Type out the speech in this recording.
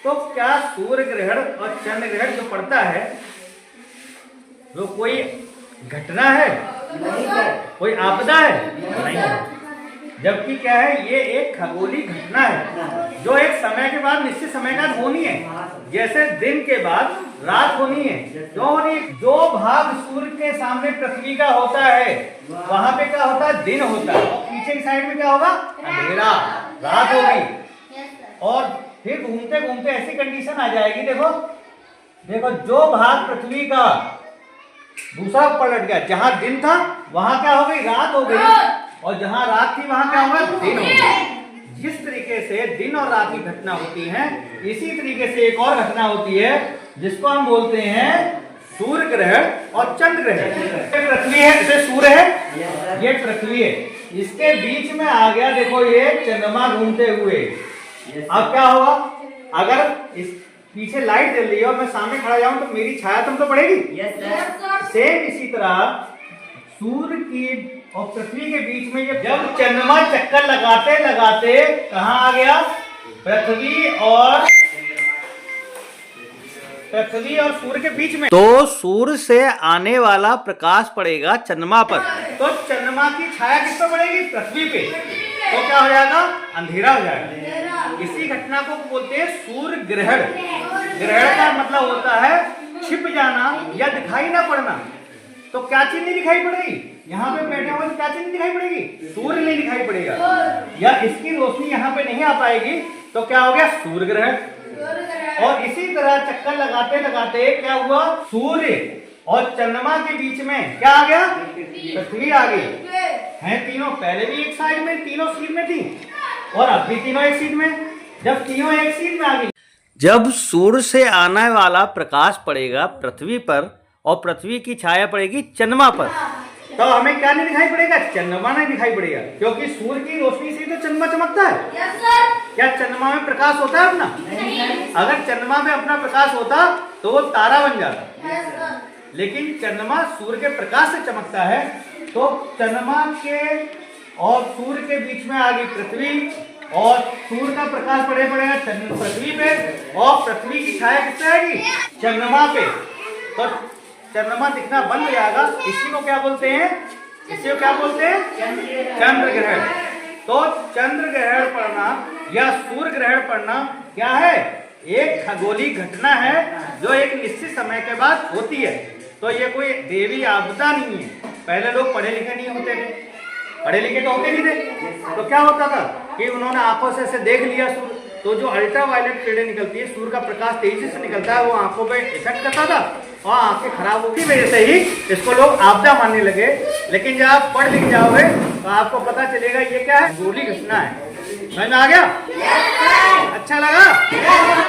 तो क्या सूर्य ग्रहण और चंद्र ग्रहण जो पड़ता है वो कोई घटना है? कोई आपदा है? नहीं है। जबकि क्या है, ये एक खगोलीय घटना है जो एक समय के बाद, निश्चित समय का होनी है। जैसे दिन के बाद रात होनी है। क्यों होनी है? जो भाग सूर्य के सामने पृथ्वी का होता है वहां पे क्या होता है? दिन होता है। और पीछे की साइड में क्या होगा? अंधेरा, रात होगी। और फिर घूमते घूमते ऐसी कंडीशन आ जाएगी, देखो देखो, जो भाग पृथ्वी का दूसरा पलट गया, जहां दिन था वहां क्या हो गई? रात हो गई। और जहां रात थी वहां क्या होगा? दिन हो गई। जिस तरीके से दिन और रात की घटना होती है, इसी तरीके से एक और घटना होती है जिसको हम बोलते हैं सूर्य ग्रहण और चंद्र ग्रहण। ये पृथ्वी है, इसे सूर्य है, ये पृथ्वी है, इसके बीच में आ गया देखो ये चंद्रमा घूमते हुए। अब क्या होगा? अगर इस पीछे लाइट जल रही है और मैं सामने खड़ा जाऊं तो मेरी छाया तुम तो पड़ेगी। सेम इसी तरह सूर्य की और पृथ्वी के बीच में जब चंद्रमा चक्कर लगाते लगाते कहाँ आ गया? पृथ्वी और सूर्य के बीच में, तो सूर्य से आने वाला प्रकाश पड़ेगा चंद्रमा पर, तो चंद्रमा की छाया किस पर पड़ेगी? पृथ्वी पे। तो क्या हो जाएगा? अंधेरा हो जाएगा। इसी घटना को बोलते हैं सूर्य ग्रहण। ग्रहण का मतलब होता है छिप जाना या दिखाई ना पड़ना। तो क्या चीज नहीं दिखाई पड़ेगी? यहाँ पे बैठे हुए तो क्या चीज नहीं दिखाई पड़ेगी? सूर्य नहीं दिखाई पड़ेगा, या इसकी रोशनी यहाँ पे नहीं आ पाएगी। तो क्या हो गया? सूर्य ग्रहण। और इसी तरह चक्कर लगाते लगाते क्या हुआ? सूर्य और चंद्रमा के बीच में क्या आ गया? पृथ्वी आ गई। है तीनों पहले भी एक साइड में, तीनों सीध में थी, और अब भी तीनों एक सीध में। जब तीनों एक सीध में आ गई, जब सूर्य से आने वाला प्रकाश पड़ेगा पृथ्वी पर और पृथ्वी की छाया पड़ेगी चंद्रमा पर, तो हमें क्या नहीं दिखाई पड़ेगा? चंद्रमा नहीं दिखाई पड़ेगा, क्योंकि सूर्य की रोशनी से तो चंद्रमा चमकता है। क्या चंद्रमा में प्रकाश होता है अपना? अगर चंद्रमा में अपना प्रकाश होता तो वो तारा बन जाता। लेकिन चंद्रमा सूर्य के प्रकाश से चमकता है, तो चंद्रमा के और सूर्य के बीच में आ गई पृथ्वी, और सूर्य का प्रकाश पड़ेगा पृथ्वी पे, और पृथ्वी की छाया किस पे आएगी? चंद्रमा पे। तो चंद्रमा दिखना बंद हो जाएगा। इसी को क्या बोलते हैं? इसी को क्या बोलते हैं? चंद्र ग्रहण। तो चंद्र ग्रहण पड़ना या सूर्य ग्रहण पड़ना क्या है? एक खगोलीय घटना है जो एक निश्चित समय के बाद होती है। तो ये कोई देवी आपदा नहीं है। पहले लोग पढ़े लिखे नहीं होते थे, पढ़े लिखे तो होते नहीं थे, तो क्या होता था कि उन्होंने आंखों से ऐसे देख लिया सूर्य, तो जो अल्ट्रावायलेट किरणें निकलती है, सूर्य का प्रकाश तेजी से निकलता है, वो आंखों पे इफेक्ट करता था और आंखें खराब होती। वजह से ही इसको लोग आपदा मानने लगे। लेकिन जब आप पढ़ लिख जाओगे तो आपको पता चलेगा ये क्या है? खगोलीय घटना है। समझ में आ गया? अच्छा लगा?